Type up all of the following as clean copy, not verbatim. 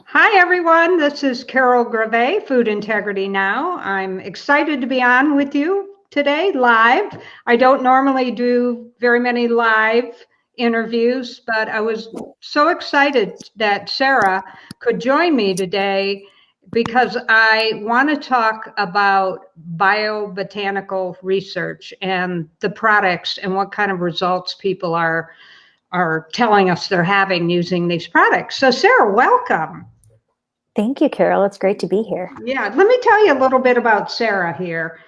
Hi, everyone. This is Carol Grave, Food Integrity Now. I'm excited to be on with you today live. I don't normally do very many live interviews, but I was so excited that Sara could join me today because I want to talk about biobotanical research and the products and what kind of results people are telling us they're having using these products. So Sara, welcome. Thank you, Carol. It's great to be here. Yeah, let me tell you a little bit about Sara here.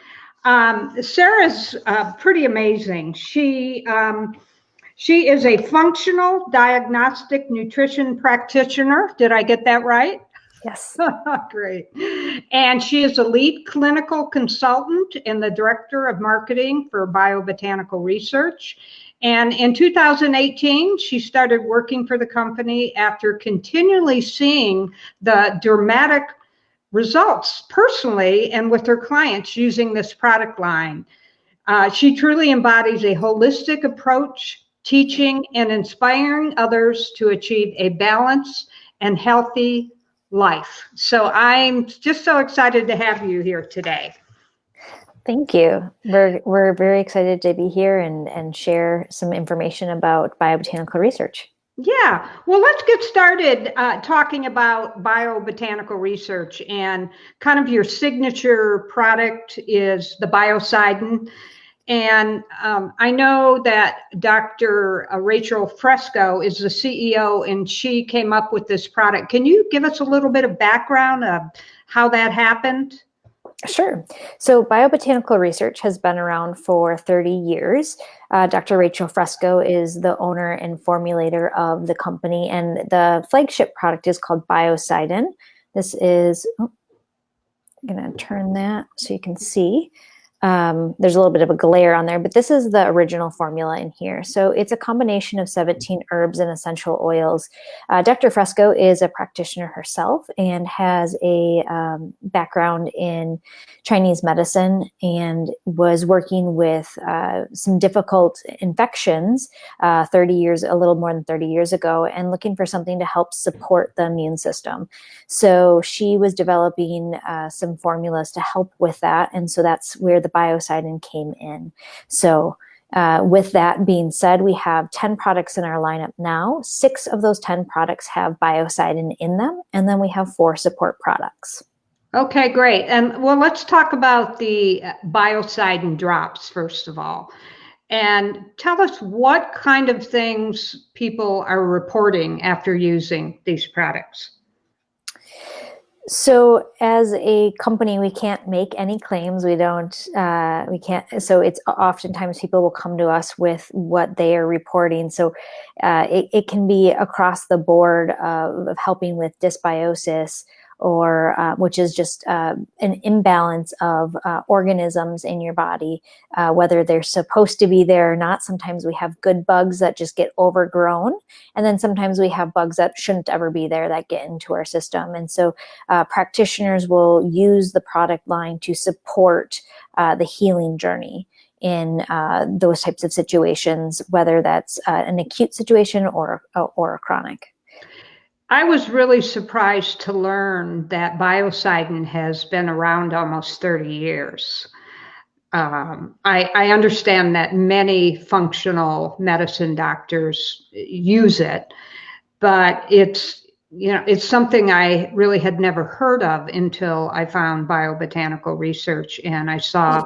Sara's pretty amazing. She is a functional diagnostic nutrition practitioner. Did I get that right? Yes. Great. And she is a lead clinical consultant and the director of marketing for biobotanical research. And in 2018, she started working for the company after continually seeing the dramatic results personally and with her clients using this product line. She truly embodies a holistic approach, teaching and inspiring others to achieve a balanced and healthy life. So I'm just so excited to have you here today. Thank you. We're very excited to be here and share some information about biobotanical research. Yeah, well, let's get started talking about biobotanical research, and kind of your signature product is the Biocidin. And I know that Dr. Rachel Fresco is the CEO, and she came up with this product. Can you give us a little bit of background of how that happened? Sure. So biobotanical research has been around for 30 years. Dr. Rachel Fresco is the owner and formulator of the company, and the flagship product is called Biocidin. This is, I'm going to turn that so you can see. There's a little bit of a glare on there, but this is the original formula in here. So it's a combination of 17 herbs and essential oils. Dr. Fresco is a practitioner herself and has a background in Chinese medicine and was working with some difficult infections a little more than 30 years ago, and looking for something to help support the immune system. So she was developing some formulas to help with that. And so that's where the Biocidin came in. So with that being said, we have 10 products in our lineup now. 6 of those 10 products have Biocidin in them. And then we have 4 support products. Okay, great. And well, let's talk about the Biocidin drops first of all. And tell us what kind of things people are reporting after using these products. So as a company, we can't make any claims. We can't. So it's oftentimes people will come to us with what they are reporting. So it can be across the board of helping with dysbiosis, or which is just an imbalance of organisms in your body, whether they're supposed to be there or not. Sometimes we have good bugs that just get overgrown, and then sometimes we have bugs that shouldn't ever be there that get into our system. And so practitioners will use the product line to support the healing journey in those types of situations, whether that's an acute situation or a chronic. I was really surprised to learn that Biocidin has been around almost 30 years. I understand that many functional medicine doctors use it, but it's something I really had never heard of until I found biobotanical research, and I saw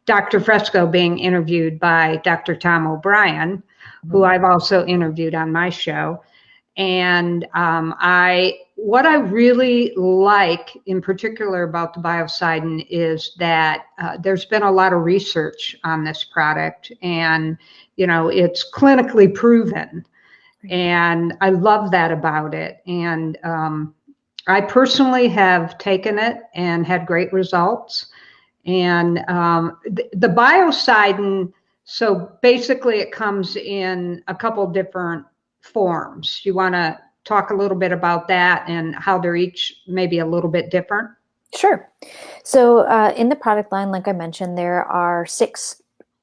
Dr. Fresco being interviewed by Dr. Tom O'Brien, who I've also interviewed on my show. And what I really like in particular about the Biocidin is that there's been a lot of research on this product, and it's clinically proven, and I love that about it. And I personally have taken it and had great results. And the Biocidin, so basically it comes in a couple different forms. You want to talk a little bit about that and how they're each maybe a little bit different? Sure. So in the product line, like I mentioned, there are 6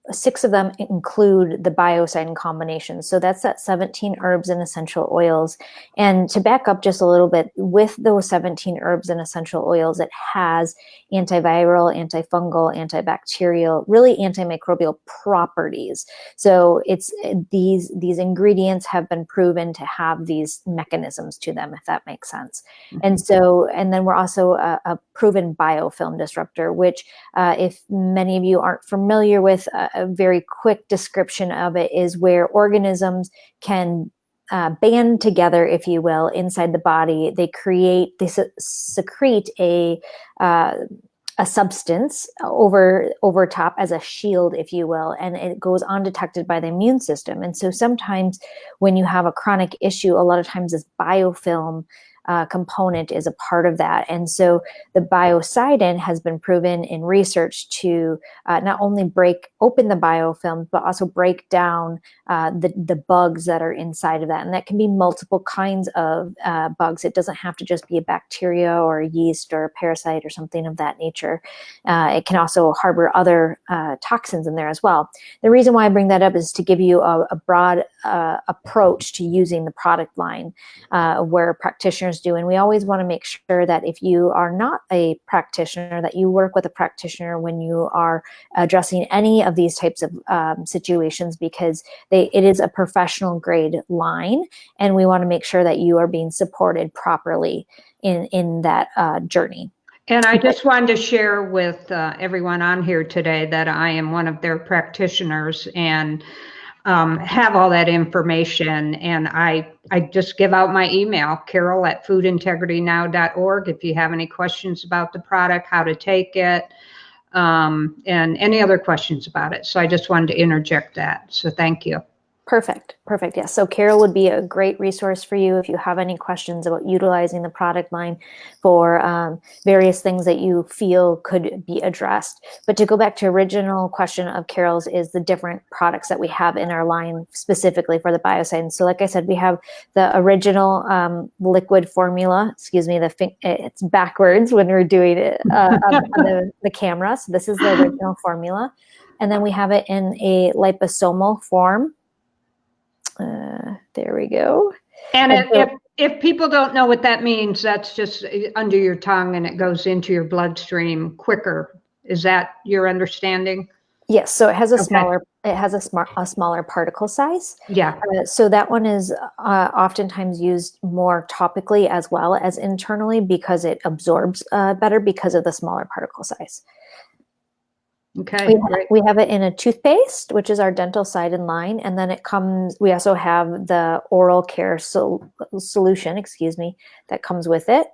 6 of them include the Biocidin combination. So that's that 17 herbs and essential oils. And to back up just a little bit, with those 17 herbs and essential oils, it has antiviral, antifungal, antibacterial, really antimicrobial properties. So it's these ingredients have been proven to have these mechanisms to them, if that makes sense. And then we're also a proven biofilm disruptor, which if many of you aren't familiar with, a very quick description of it is where organisms can band together, if you will, inside the body. They secrete a substance over top as a shield, if you will, and it goes undetected by the immune system. And so sometimes when you have a chronic issue, a lot of times this biofilm component is a part of that. And so the Biocidin has been proven in research to not only break open the biofilm, but also break down the bugs that are inside of that. And that can be multiple kinds of bugs. It doesn't have to just be a bacteria or a yeast or a parasite or something of that nature. It can also harbor other toxins in there as well. The reason why I bring that up is to give you a broad approach to using the product line where practitioners do. And we always want to make sure that if you are not a practitioner, that you work with a practitioner when you are addressing any of these types of situations, because it is a professional grade line, and we want to make sure that you are being supported properly in that journey. And I just wanted to share with everyone on here today that I am one of their practitioners and have all that information. And I just give out my email, carol@foodintegritynow.org, if you have any questions about the product, how to take it, and any other questions about it. So I just wanted to interject that. So thank you. Perfect. Yes. So Carol would be a great resource for you if you have any questions about utilizing the product line for various things that you feel could be addressed. But to go back to original question of Carol's is the different products that we have in our line specifically for the Biocidin. So like I said, we have the original liquid formula. Excuse me, it's backwards when we're doing it on the camera. So this is the original formula. And then we have it in a liposomal form. There we go. And if people don't know what that means, that's just under your tongue and it goes into your bloodstream quicker. Is that your understanding? Yes. So it has a smaller particle size. Yeah. So that one is oftentimes used more topically as well as internally because it absorbs better because of the smaller particle size. Okay. We have it in a toothpaste, which is our Dentalcidin line, and then we also have the oral care solution, that comes with it.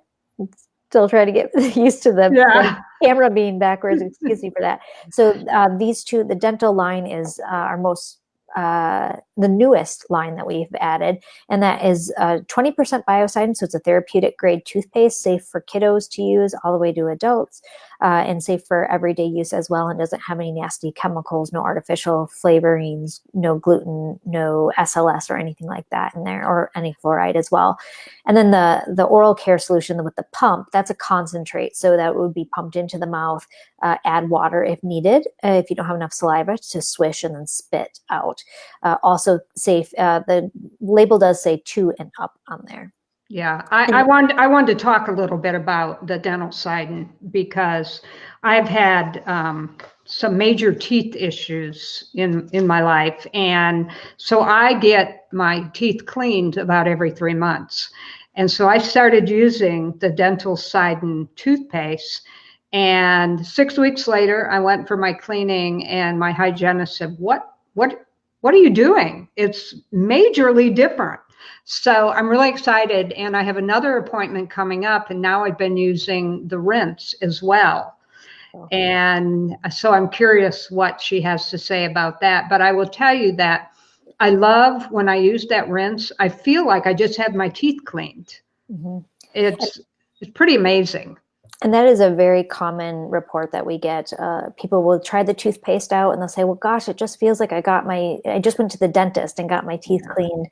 Still trying to get used to the camera being backwards. Excuse me for that. So these two, the dental line is our most the newest line that we've added, and that is 20% Biocidin. So it's a therapeutic grade toothpaste, safe for kiddos to use all the way to adults, and safe for everyday use as well, and doesn't have any nasty chemicals, no artificial flavorings, no gluten, no SLS or anything like that in there, or any fluoride as well. And then the oral care solution with the pump, that's a concentrate, so that would be pumped into the mouth, add water if needed, if you don't have enough saliva to swish and then spit out. Also safe, the label does say 2 and up on there. Yeah, I wanted to talk a little bit about the Dentalcidin because I've had some major teeth issues in my life, and so I get my teeth cleaned about every 3 months, and so I started using the Dentalcidin toothpaste. And 6 weeks later, I went for my cleaning, and my hygienist said, "What are you doing? It's majorly different." So I'm really excited, and I have another appointment coming up, and now I've been using the rinse as well. And so I'm curious what she has to say about that. But I will tell you that I love when I use that rinse, I feel like I just had my teeth cleaned. Mm-hmm. It's pretty amazing. And that is a very common report that we get. People will try the toothpaste out and they'll say, well, gosh, it just feels like I just went to the dentist and got my teeth cleaned.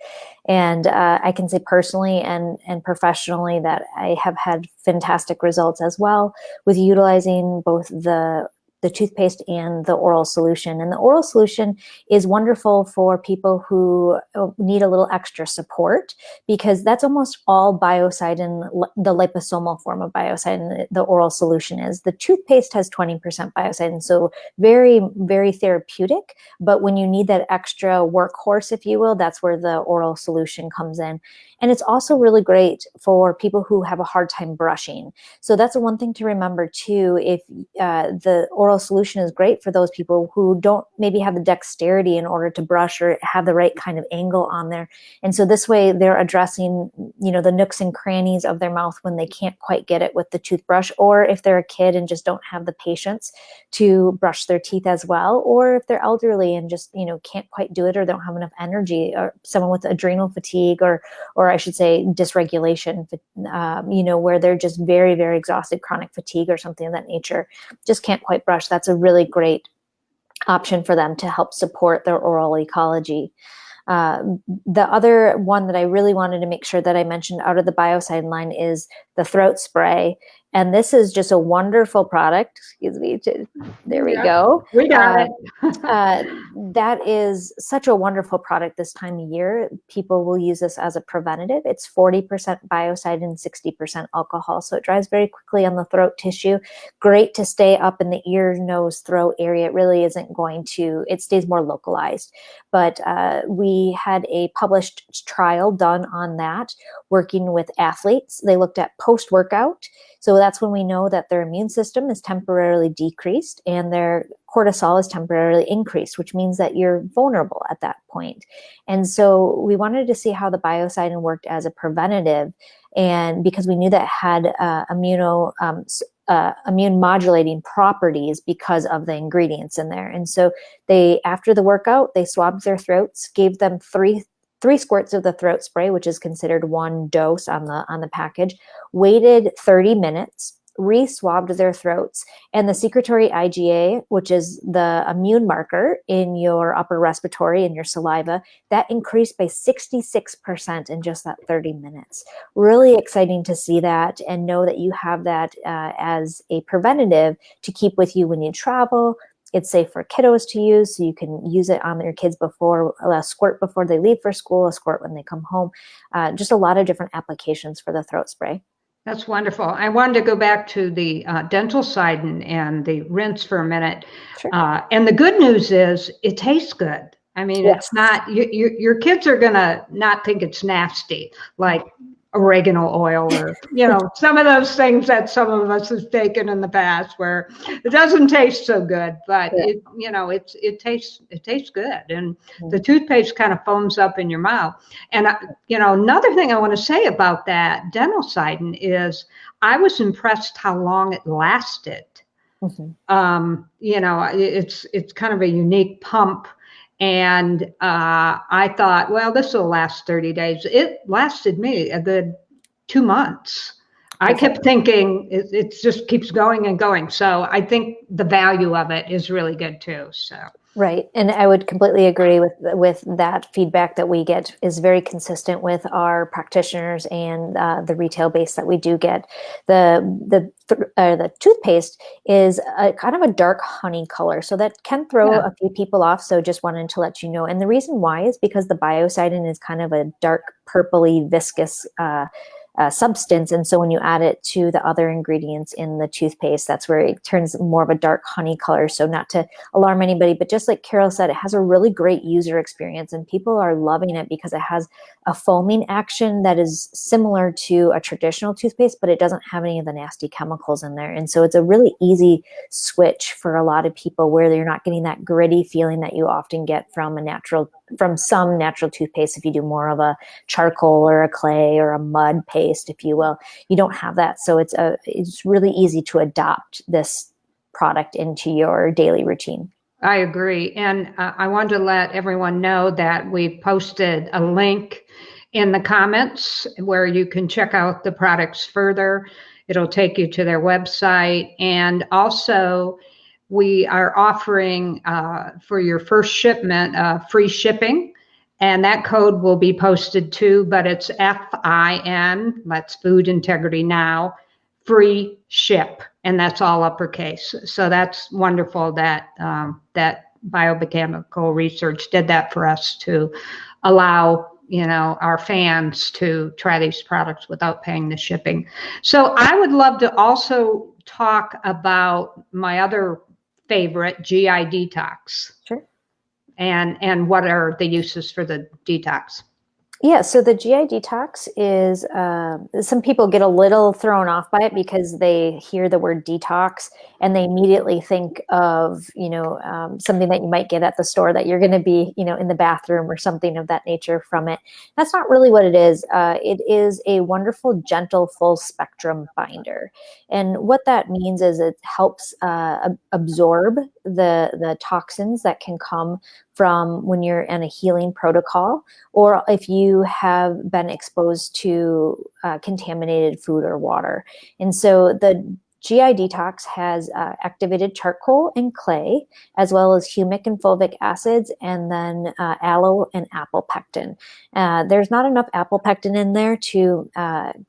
And I can say personally and professionally that I have had fantastic results as well with utilizing both the the toothpaste and the oral solution. And the oral solution is wonderful for people who need a little extra support, because that's almost all Biocidin, the liposomal form of Biocidin, the oral solution is. The toothpaste has 20% Biocidin, so very, very therapeutic. But when you need that extra workhorse, if you will, that's where the oral solution comes in. And it's also really great for people who have a hard time brushing. So that's one thing to remember too. If the oral solution is great for those people who don't maybe have the dexterity in order to brush or have the right kind of angle on there. And so this way they're addressing, the nooks and crannies of their mouth when they can't quite get it with the toothbrush, or if they're a kid and just don't have the patience to brush their teeth as well, or if they're elderly and just, can't quite do it, or don't have enough energy, or someone with adrenal fatigue, or I should say dysregulation, where they're just very, very exhausted, chronic fatigue or something of that nature, just can't quite brush. That's a really great option for them to help support their oral ecology. The other one that I really wanted to make sure that I mentioned out of the Biocidin line is the throat spray. And this is just a wonderful product. Excuse me. There we go. We got it. That is such a wonderful product this time of year. People will use this as a preventative. It's 40% Biocidin, 60% alcohol. So it dries very quickly on the throat tissue. Great to stay up in the ear, nose, throat area. It really isn't going to, it stays more localized. But we had a published trial done on that, working with athletes. They looked at post-workout. So that's when we know that their immune system is temporarily decreased and their cortisol is temporarily increased, which means that you're vulnerable at that point. And so we wanted to see how the Biocidin worked as a preventative, and because we knew that it had immune modulating properties because of the ingredients in there. And so they, after the workout, they swabbed their throats, gave them three squirts of the throat spray, which is considered one dose on the package, waited 30 minutes, re-swabbed their throats, and the secretory IgA, which is the immune marker in your upper respiratory and your saliva, that increased by 66% in just that 30 minutes. Really exciting to see that and know that you have that as a preventative to keep with you when you travel. It's safe for kiddos to use, so you can use it on your kids before, a squirt before they leave for school, a squirt when they come home. Just a lot of different applications for the throat spray. That's wonderful. I wanted to go back to the Dentalcidin and the rinse for a minute. Sure. And the good news is it tastes good. I mean, yes. It's not, your kids are going to not think it's nasty, like oregano oil or, some of those things that some of us have taken in the past where it doesn't taste so good, but it tastes good. And the toothpaste kind of foams up in your mouth. And, another thing I want to say about that Dentalcidin is I was impressed how long it lasted. Mm-hmm. It's kind of a unique pump. And I thought, well, this will last 30 days. It lasted me a good 2 months. I kept thinking it just keeps going and going. So I think the value of it is really good too. So. Right. And I would completely agree with that feedback that we get is very consistent with our practitioners and the retail base that we do get. The toothpaste is kind of a dark honey color, so that can throw a few people off. So just wanted to let you know. And the reason why is because the Biocidin is kind of a dark purpley viscous substance. And so when you add it to the other ingredients in the toothpaste, that's where it turns more of a dark honey color. So not to alarm anybody, but just like Carol said, it has a really great user experience and people are loving it because it has a foaming action that is similar to a traditional toothpaste, but it doesn't have any of the nasty chemicals in there. And so it's a really easy switch for a lot of people where you're not getting that gritty feeling that you often get from some natural toothpaste. If you do more of a charcoal or a clay or a mud paste, if you will, you don't have that. So it's really easy to adopt this product into your daily routine. I agree. And I want to let everyone know that we posted a link in the comments where you can check out the products further. It'll take you to their website. And also we are offering for your first shipment free shipping. And that code will be posted too, but it's FIN, that's Food Integrity Now, free ship. and that's all uppercase. So that's wonderful that that biomechanical research did that for us to allow our fans to try these products without paying the shipping. So I would love to also talk about my other favorite, GI detox, Sure. and what are the uses for the detox. Yeah, so the GI detox is, some people get a little thrown off by it because they hear the word detox and they immediately think of, something that you might get at the store that you're going to be, in the bathroom or something of that nature from it. That's not really what it is. It is a wonderful, gentle, full spectrum binder. And what that means is it helps absorb the toxins that can come from when you're in a healing protocol, or if you have been exposed to contaminated food or water. And so the GI detox has activated charcoal and clay, as well as humic and fulvic acids, and then aloe and apple pectin. There's not enough apple pectin in there to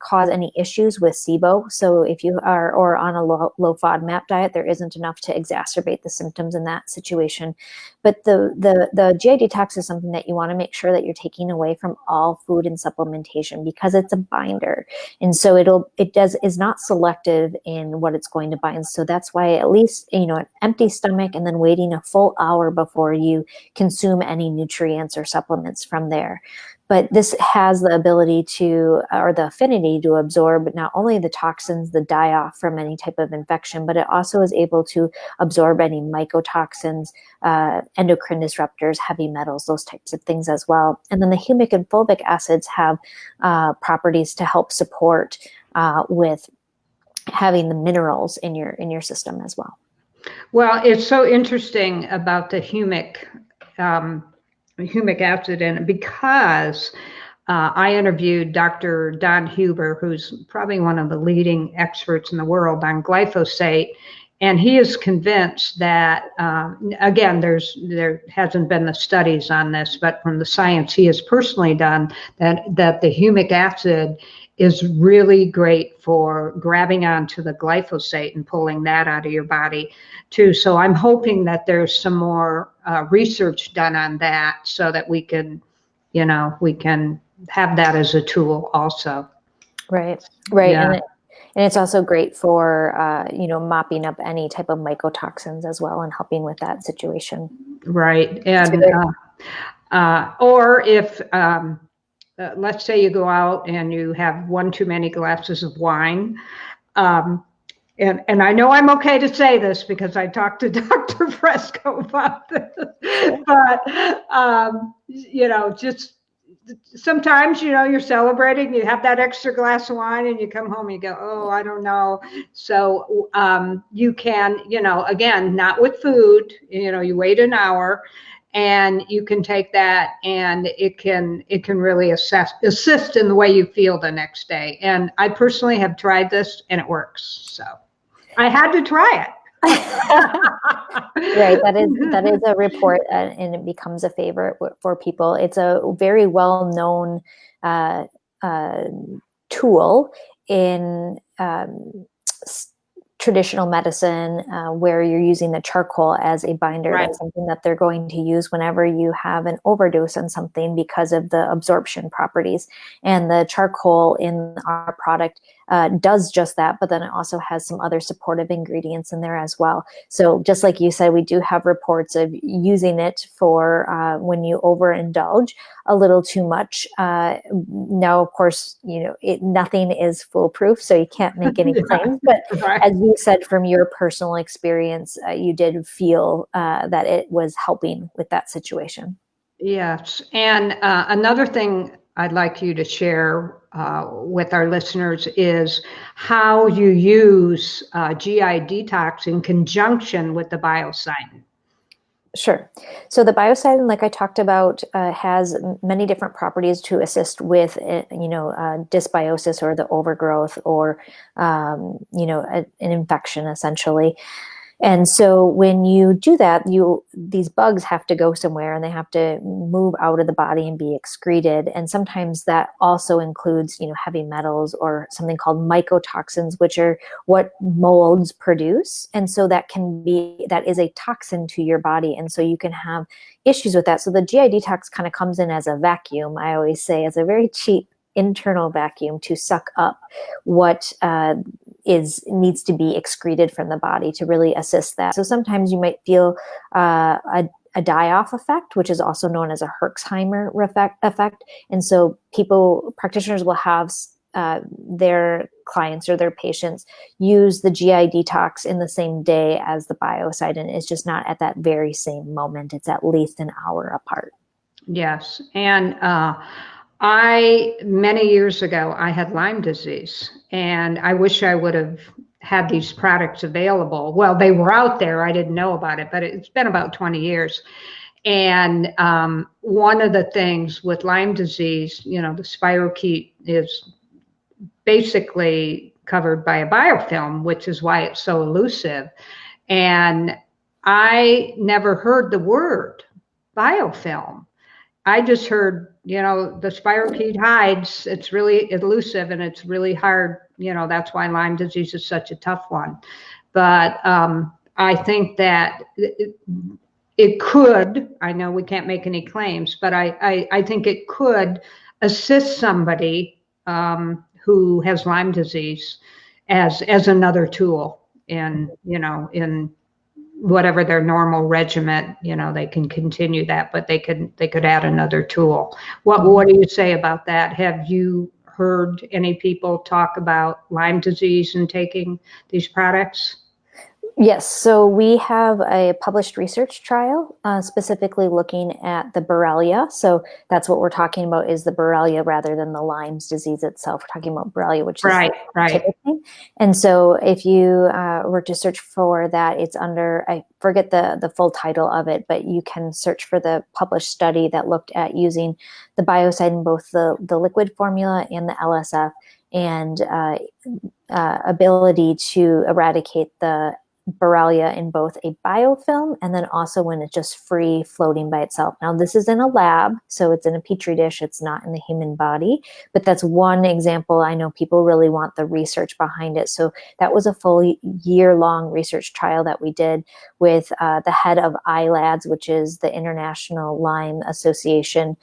cause any issues with SIBO. So if you are or on a low FODMAP diet, there isn't enough to exacerbate the symptoms in that situation. But the GI detox is something that you want to make sure that you're taking away from all food and supplementation, because it's a binder. And so is not selective in what it's going to bind. So that's why at least, an empty stomach and then waiting a full hour before you consume any nutrients or supplements from there. But this has the ability to, or the affinity to absorb not only the toxins, the die-off from any type of infection, but it also is able to absorb any mycotoxins, endocrine disruptors, heavy metals, those types of things as well. And then the humic and fulvic acids have properties to help support with having the minerals in your system as well. Well, it's so interesting about the humic acid in it, because I interviewed Dr. Don Huber, who's probably one of the leading experts in the world on glyphosate, and he is convinced that, again, there hasn't been the studies on this, but from the science he has personally done, that the humic acid is really great for grabbing onto the glyphosate and pulling that out of your body too. So I'm hoping that there's some more research done on that, so that we can have that as a tool also. Right. Yeah. And it's also great for, mopping up any type of mycotoxins as well and helping with that situation. Right. And, or if, let's say you go out and you have one too many glasses of wine, and I know I'm okay to say this because I talked to Dr. Fresco about this, but, just sometimes, you're celebrating, you have that extra glass of wine and you come home and you go, oh, I don't know. So you can, again, not with food, you wait an hour and you can take that, and it can really assist in the way you feel the next day. And I personally have tried this and it works. So I had to try it. Right, that is a report, and it becomes a favorite for people. It's a very well-known tool in traditional medicine, where you're using the charcoal as a binder. Right. That's something that they're going to use whenever you have an overdose on something because of the absorption properties. And the charcoal in our product does just that, but then it also has some other supportive ingredients in there as well. So just like you said, we do have reports of using it for when you overindulge a little too much. Now, of course, nothing is foolproof, so you can't make any claims. But Right. As you said, from your personal experience, you did feel that it was helping with that situation. Yes. And another thing I'd like you to share with our listeners is how you use GI detox in conjunction with the Biocidin. Sure. So the Biocidin, like I talked about, has many different properties to assist with, dysbiosis, or the overgrowth, or, an infection essentially. And so when you do that, these bugs have to go somewhere and they have to move out of the body and be excreted. And sometimes that also includes, heavy metals or something called mycotoxins, which are what molds produce. And so that is a toxin to your body. And so you can have issues with that. So the GI detox kind of comes in as a vacuum, I always say, as a very cheap internal vacuum to suck up what needs to be excreted from the body to really assist that. So sometimes you might feel a die-off effect, which is also known as a Herxheimer effect. And so practitioners will have their clients or their patients use the GI detox in the same day as the Biocidin. It's just not at that very same moment. It's at least an hour apart. Yes. And many years ago, I had Lyme disease, and I wish I would have had these products available. Well, they were out there. I didn't know about it, but it's been about 20 years. And one of the things with Lyme disease, the spirochete is basically covered by a biofilm, which is why it's so elusive. And I never heard the word biofilm. I just heard, the spirochete hides. It's really elusive and it's really hard. That's why Lyme disease is such a tough one. But I think that it could, I know we can't make any claims, but I think it could assist somebody who has Lyme disease as another tool in whatever their normal regimen, they can continue that, but they could add another tool. What do you say about that? Have you heard any people talk about Lyme disease and taking these products? Yes, so we have a published research trial specifically looking at the Borrelia. So that's what we're talking about, is the Borrelia rather than the Lyme's disease itself. We're talking about Borrelia, which is right. thing. And so if you were to search for that, it's under, I forget the full title of it, but you can search for the published study that looked at using the Biocidin, both the liquid formula and the LSF, and ability to eradicate the Borrelia in both a biofilm and then also when it's just free floating by itself. Now, this is in a lab, so it's in a petri dish. It's not in the human body, but that's one example. I know people really want the research behind it. So that was a full year-long research trial that we did with the head of ILADS, which is the International Lyme Association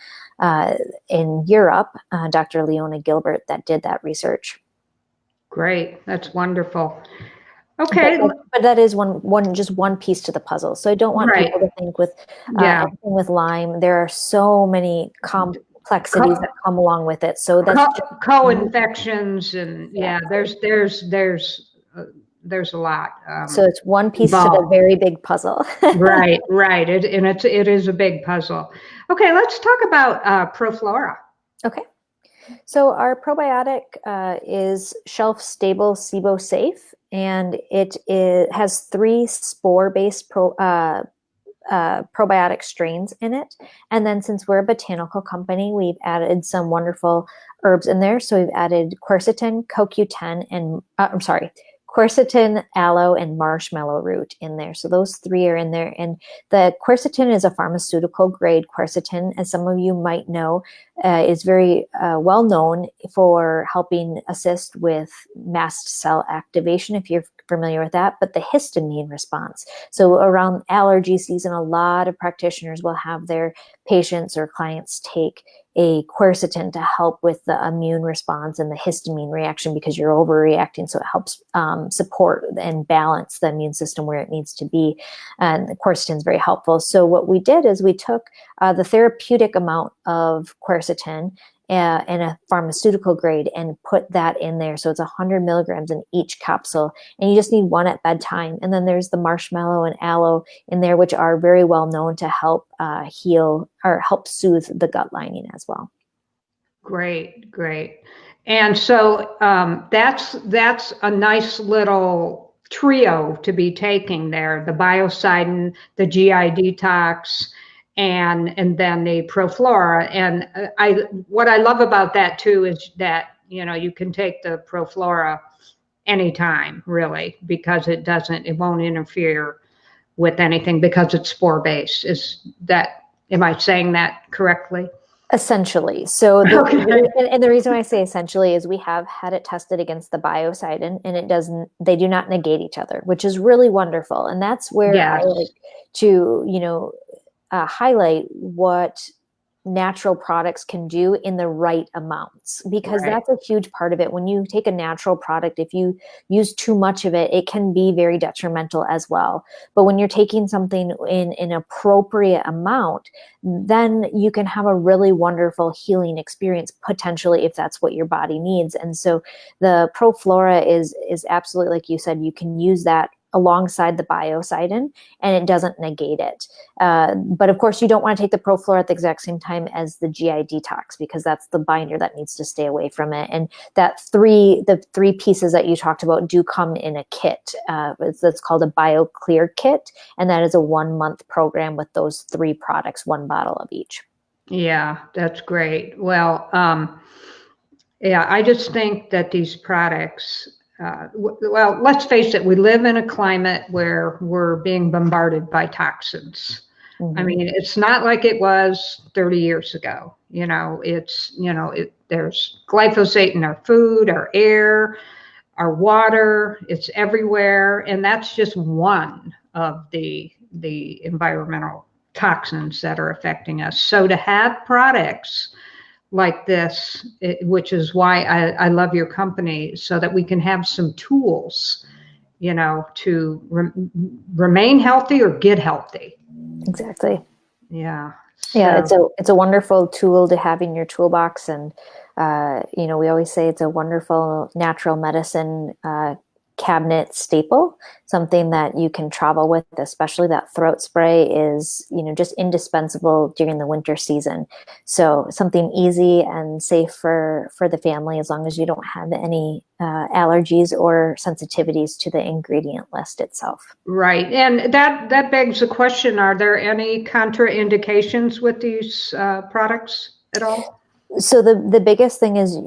in Europe, Dr. Leona Gilbert, that did that research. Great. That's wonderful. Okay. But that is just one piece to the puzzle. So I don't want people to think with everything with Lyme, there are so many complexities that come along with it. So that's co-infections and there's a lot. So it's one piece to the very big puzzle. Right. It is a big puzzle. Okay, let's talk about Proflora. Okay. So our probiotic is shelf-stable, SIBO-safe, and it has 3 spore-based probiotic strains in it. And then since we're a botanical company, we've added some wonderful herbs in there. So we've added quercetin, CoQ10, and quercetin, aloe, and marshmallow root in there. So those 3 are in there. And the quercetin is a pharmaceutical grade quercetin, as some of you might know, is very well known for helping assist with mast cell activation, if you're familiar with that, but the histamine response. So around allergy season, a lot of practitioners will have their patients or clients take a quercetin to help with the immune response and the histamine reaction because you're overreacting. So it helps support and balance the immune system where it needs to be. And the quercetin is very helpful. So what we did is we took the therapeutic amount of quercetin in a pharmaceutical grade and put that in there. So it's 100 milligrams in each capsule, and you just need 1 at bedtime. And then there's the marshmallow and aloe in there, which are very well known to help heal or help soothe the gut lining as well. Great. And so that's a nice little trio to be taking there: the Biocidin, the GI detox, and then the Proflora. And what I love about that too is that you can take the Proflora anytime, really, because it won't interfere with anything because it's spore based. Am I saying that correctly? Essentially. So Okay. and the reason why I say essentially is we have had it tested against the biocidin, and they do not negate each other, which is really wonderful. And that's where I Yes. like to, highlight what natural products can do in the right amounts, because Right. that's a huge part of it. When you take a natural product, if you use too much of it, it can be very detrimental as well. But when you're taking something in an appropriate amount, then you can have a really wonderful healing experience potentially, if that's what your body needs. And so the Proflora is absolutely, like you said, you can use that alongside the biocidin, and it doesn't negate it. But of course, you don't want to take the Proflora at the exact same time as the GI detox, because that's the binder that needs to stay away from it. And the three pieces that you talked about do come in a kit. It's called a BioClear kit, and that is a 1-month program with those 3 products, 1 bottle of each. Yeah, that's great. Well, yeah, I just think that these products, well, let's face it, we live in a climate where we're being bombarded by toxins. I Mm-hmm. mean, it's not like it was 30 years ago. There's glyphosate in our food, our air, our water, it's everywhere. And that's just one of the environmental toxins that are affecting us. So to have products like this, which is why I love your company, so that we can have some tools, to remain healthy or get healthy. Exactly. Yeah. Yeah, So, it's a wonderful tool to have in your toolbox, and we always say it's a wonderful natural medicine cabinet staple, something that you can travel with. Especially that throat spray is, just indispensable during the winter season. So something easy and safe for the family, as long as you don't have any allergies or sensitivities to the ingredient list itself. right. And that begs the question, are there any contraindications with these products at all? So the biggest thing is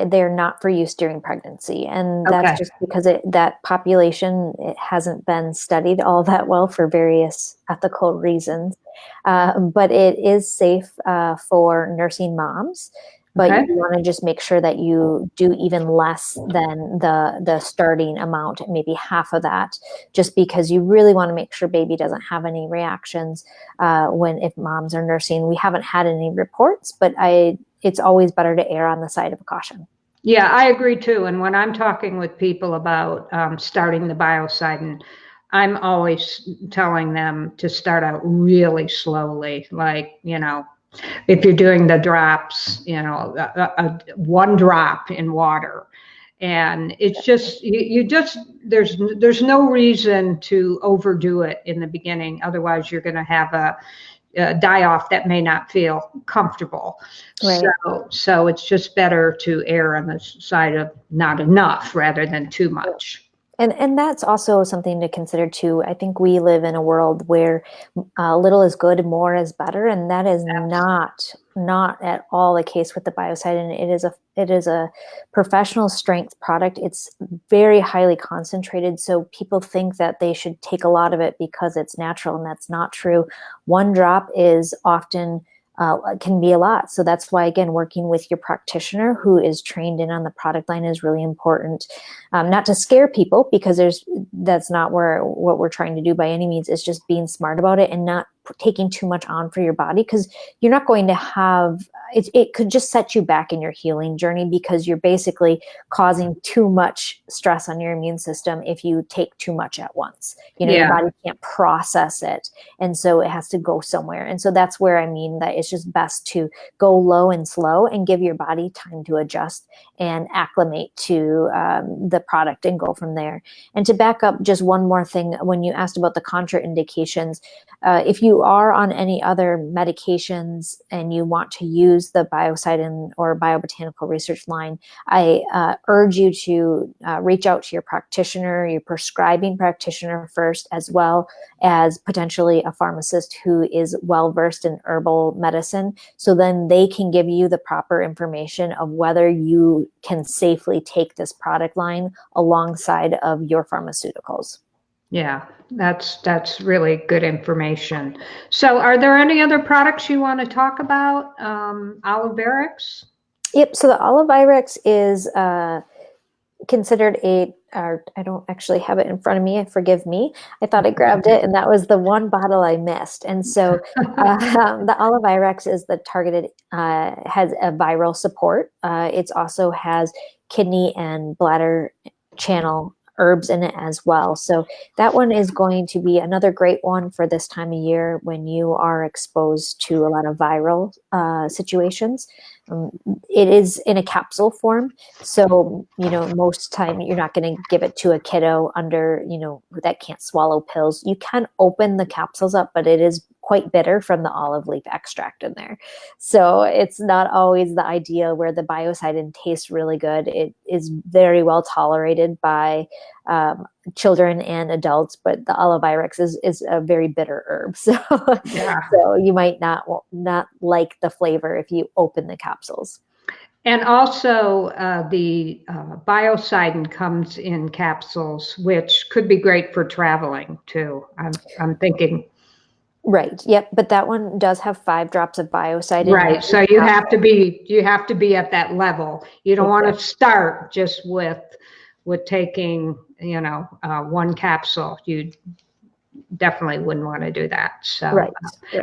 they're not for use during pregnancy, and that's Okay. just because that population, it hasn't been studied all that well for various ethical reasons. But it is safe for nursing moms. But you Okay. want to just make sure that you do even less than the starting amount, maybe half of that, just because you really want to make sure baby doesn't have any reactions if moms are nursing. We haven't had any reports, but it's always better to err on the side of caution. Yeah, I agree too. And when I'm talking with people about starting the biocidin, I'm always telling them to start out really slowly. Like, if you're doing the drops, 1 drop in water. And it's just, there's no reason to overdo it in the beginning. Otherwise, you're going to have a die off that may not feel comfortable. Right. So it's just better to err on the side of not enough rather than too much. And that's also something to consider too. I think we live in a world where little is good, more is better, and that is not at all the case with the Biocidin. It is a professional strength product. It's very highly concentrated, so people think that they should take a lot of it because it's natural, and that's not true. 1 drop is often can be a lot. So that's why, again, working with your practitioner who is trained in on the product line is really important. Not to scare people, because that's not what we're trying to do by any means. It's just being smart about it and not taking too much on for your body, because you're not going to have it could just set you back in your healing journey, because you're basically causing too much stress on your immune system if you take too much at once. Your body can't process it, and so it has to go somewhere. And so that's where I mean that it's just best to go low and slow and give your body time to adjust and acclimate to the product and go from there. And to back up just one more thing, when you asked about the contraindications, if you you are on any other medications and you want to use the Biocidin or biobotanical research line, I urge you to reach out to your practitioner, your prescribing practitioner first, as well as potentially a pharmacist who is well-versed in herbal medicine. So then they can give you the proper information of whether you can safely take this product line alongside of your pharmaceuticals. Yeah, that's really good information. So are there any other products you want to talk about? Oliverics? Yep. So the Oliverics is considered I don't actually have it in front of me. Forgive me. I thought I grabbed it, and that was the one bottle I missed. And so the Oliverics is the targeted, has a viral support. It also has kidney and bladder channel herbs in it as well. So that one is going to be another great one for this time of year when you are exposed to a lot of viral situations. It is in a capsule form. So, most time you're not going to give it to a kiddo that can't swallow pills. You can open the capsules up, but it is quite bitter from the olive leaf extract in there. So it's not always the idea where the Biocidin tastes really good. It is very well tolerated by children and adults, but the Oliverics is a very bitter herb. So, Yeah. so you might not like the flavor if you open the capsules. And also the Biocidin comes in capsules, which could be great for traveling too. I'm thinking. Right. Yep. But that one does have 5 drops of Biocidin. Right. So you have to be at that level. You don't want to start just with taking, one capsule. You definitely wouldn't want to do that. So, right.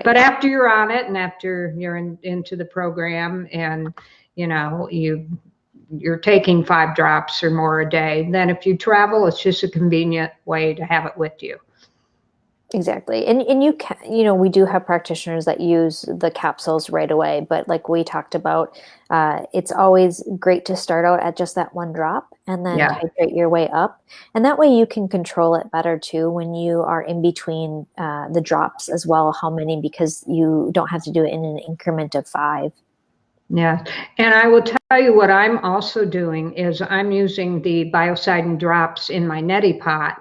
But after you're on it and after you're into the program and, you're taking 5 drops or more a day, then if you travel, it's just a convenient way to have it with you. Exactly. And you can, we do have practitioners that use the capsules right away, but like we talked about, it's always great to start out at just that 1 drop and then titrate your way up. And that way you can control it better too when you are in between the drops as well, how many, because you don't have to do it in an increment of 5. Yeah. And I will tell you what I'm also doing is I'm using the Biocidin drops in my neti pot,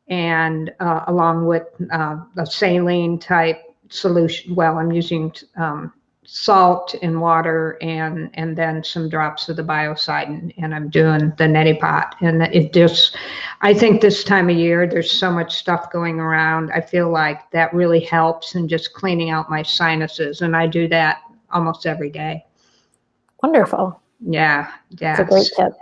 and along with a saline type solution. Well, I'm using salt and water and then some drops of the Biocidin, and I'm doing the neti pot. And I think this time of year, there's so much stuff going around. I feel like that really helps in just cleaning out my sinuses. And I do that almost every day. Wonderful. Yeah. That's a great tip.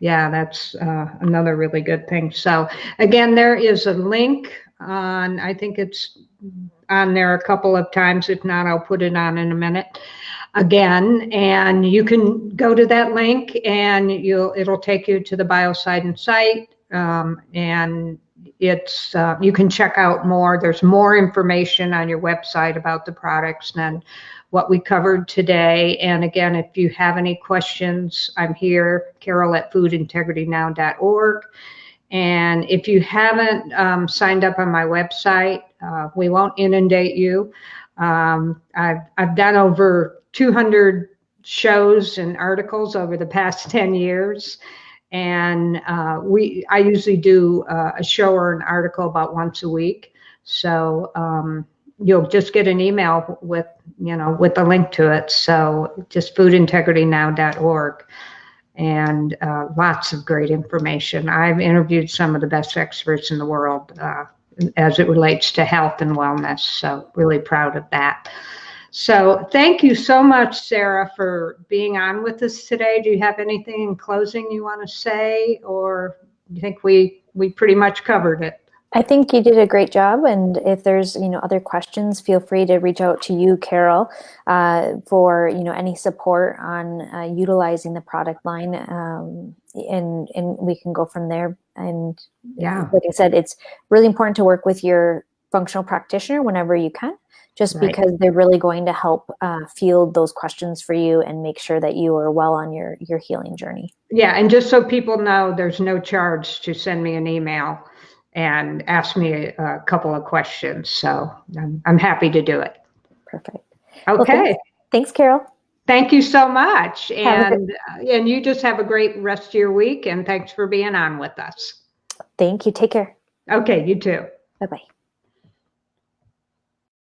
Yeah, that's another really good thing. So again, there is a link on, I think it's on there a couple of times. If not, I'll put it on in a minute again. And you can go to that link and it'll take you to the Biocidin site. And it's you can check out more. There's more information on your website about the products than what we covered today. And again, if you have any questions, I'm here, Carol@foodintegritynow.org. And if you haven't signed up on my website, we won't inundate you. I've done over 200 shows and articles over the past 10 years. And I usually do a show or an article about once a week. So you'll just get an email with the link to it. So just foodintegritynow.org, and lots of great information. I've interviewed some of the best experts in the world as it relates to health and wellness. So really proud of that. So thank you so much, Sara, for being on with us today. Do you have anything in closing you want to say, or you think we pretty much covered it? I think you did a great job. And if there's, other questions, feel free to reach out to you, Carol, for, any support on utilizing the product line. And we can go from there. And like I said, it's really important to work with your functional practitioner whenever you can, just because they're really going to help field those questions for you and make sure that you are well on your healing journey. Yeah. And just so people know, there's no charge to send me an email. and ask me a couple of questions. So I'm happy to do it. Perfect. Okay. Well, thanks, Carol. Thank you so much. Have And you just have a great rest of your week. And thanks for being on with us. Thank you. Take care. Okay, you too. Bye-bye.